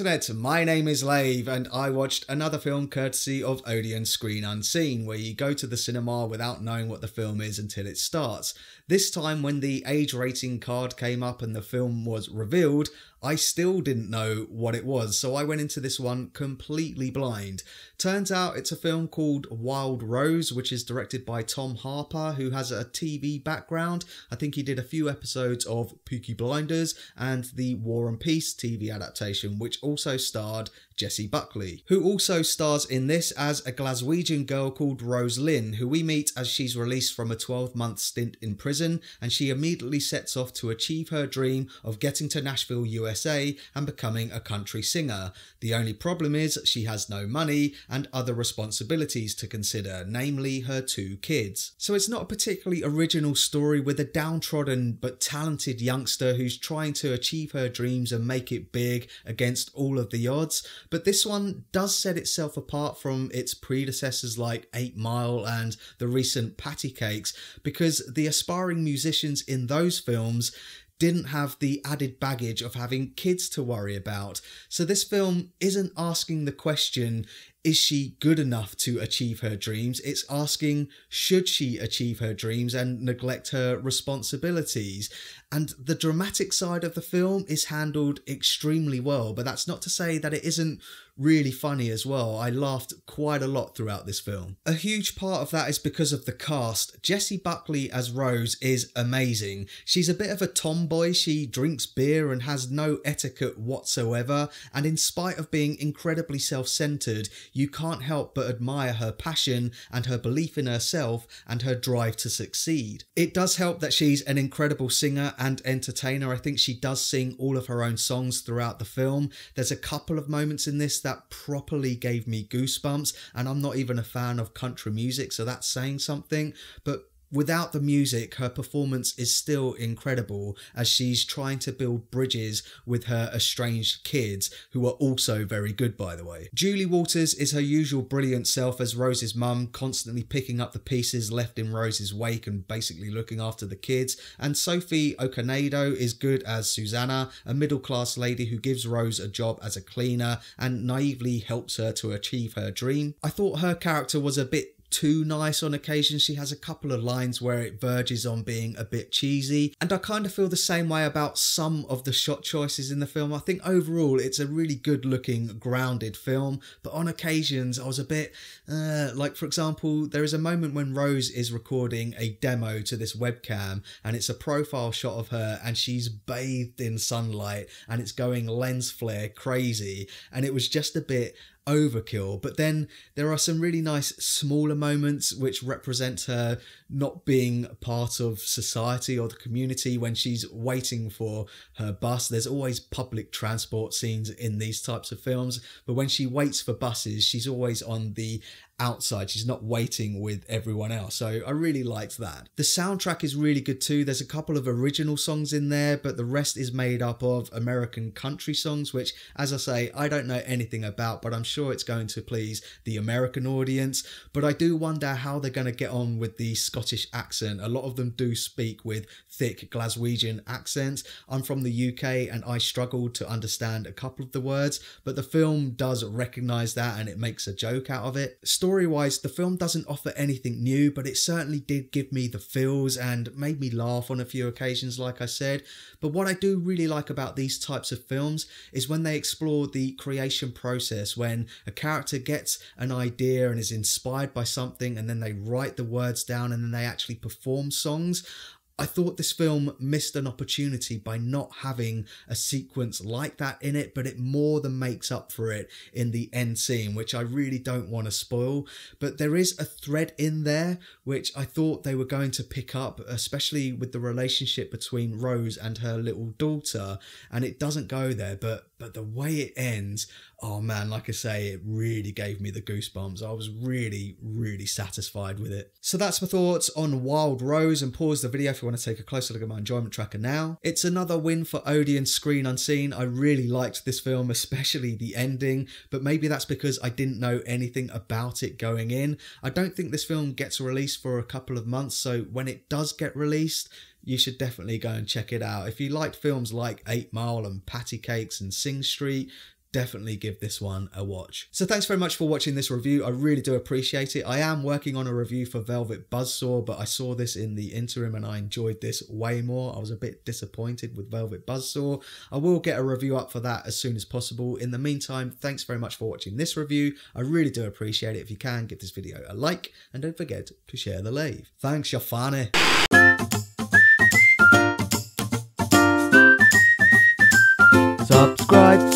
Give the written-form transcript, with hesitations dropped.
Internet, my name is Lave and I watched another film courtesy of Odeon Screen Unseen, where you go to the cinema without knowing what the film is until it starts. This time when the age rating card came up and the film was revealed, I still didn't know what it was, so I went into this one completely blind. Turns out it's a film called Wild Rose, which is directed by Tom Harper, who has a TV background. I think he did a few episodes of Peaky Blinders and the War and Peace TV adaptation, which also starred Jessie Buckley, who also stars in this as a Glaswegian girl called Rose Lynn, who we meet as she's released from a 12-month stint in prison, and she immediately sets off to achieve her dream of getting to Nashville, USA and becoming a country singer. The only problem is she has no money and other responsibilities to consider, namely her 2 kids. So it's not a particularly original story with a downtrodden but talented youngster who's trying to achieve her dreams and make it big against all of the odds, but this one does set itself apart from its predecessors like 8 Mile and the recent Patty Cakes, because the aspiring musicians in those films didn't have the added baggage of having kids to worry about. So this film isn't asking the question, is she good enough to achieve her dreams? It's asking, should she achieve her dreams and neglect her responsibilities? And the dramatic side of the film is handled extremely well, but that's not to say that it isn't really funny as well. I laughed quite a lot throughout this film. A huge part of that is because of the cast. Jessie Buckley as Rose is amazing. She's a bit of a tomboy, she drinks beer and has no etiquette whatsoever, and in spite of being incredibly self-centered, you can't help but admire her passion and her belief in herself and her drive to succeed. It does help that she's an incredible singer and entertainer. I think she does sing all of her own songs throughout the film. There's a couple of moments in this that properly gave me goosebumps, and I'm not even a fan of country music, so that's saying something, but without the music, her performance is still incredible as she's trying to build bridges with her estranged kids, who are also very good, by the way. Julie Walters is her usual brilliant self as Rose's mum, constantly picking up the pieces left in Rose's wake and basically looking after the kids. And Sophie Okonedo is good as Susanna, a middle-class lady who gives Rose a job as a cleaner and naively helps her to achieve her dream. I thought her character was a bit too nice on occasion. She has a couple of lines where it verges on being a bit cheesy, and I kind of feel the same way about some of the shot choices in the film. I think overall it's a really good looking, grounded film, but on occasions I was a bit like, for example, there is a moment when Rose is recording a demo to this webcam and it's a profile shot of her and she's bathed in sunlight and it's going lens flare crazy, and it was just a bit overkill. But then there are some really nice smaller moments which represent her not being part of society or the community when she's waiting for her bus. There's always public transport scenes in these types of films, but when she waits for buses, she's always on the outside. She's not waiting with everyone else. So I really liked that. The soundtrack is really good too. There's a couple of original songs in there, but the rest is made up of American country songs, which, as I say, I don't know anything about, but I'm sure it's going to please the American audience. But I do wonder how they're going to get on with the Scottish accent. A lot of them do speak with thick Glaswegian accents. I'm from the UK and I struggled to understand a couple of the words, but the film does recognise that and it makes a joke out of it. Story-wise, the film doesn't offer anything new, but it certainly did give me the feels and made me laugh on a few occasions, like I said. But what I do really like about these types of films is when they explore the creation process, when a character gets an idea and is inspired by something and then they write the words down and then they actually perform songs. I thought this film missed an opportunity by not having a sequence like that in it, but it more than makes up for it in the end scene, which I really don't want to spoil. But there is a thread in there which I thought they were going to pick up, especially with the relationship between Rose and her little daughter, and it doesn't go there, but the way it ends, oh man, like I say, it really gave me the goosebumps. I was really, really satisfied with it. So that's my thoughts on Wild Rose, and pause the video if you want to take a closer look at my enjoyment tracker now. It's another win for Odeon Screen Unseen. I really liked this film, especially the ending, but maybe that's because I didn't know anything about it going in. I don't think this film gets released for a couple of months, so when it does get released, you should definitely go and check it out. If you liked films like 8 Mile and Patty Cakes and Sing Street, definitely give this one a watch. So thanks very much for watching this review. I really do appreciate it. I am working on a review for Velvet Buzzsaw, but I saw this in the interim and I enjoyed this way more. I was a bit disappointed with Velvet Buzzsaw. I will get a review up for that as soon as possible. In the meantime, thanks very much for watching this review. I really do appreciate it. If you can, give this video a like and don't forget to share the Lave. Thanks, you're funny. Subscribe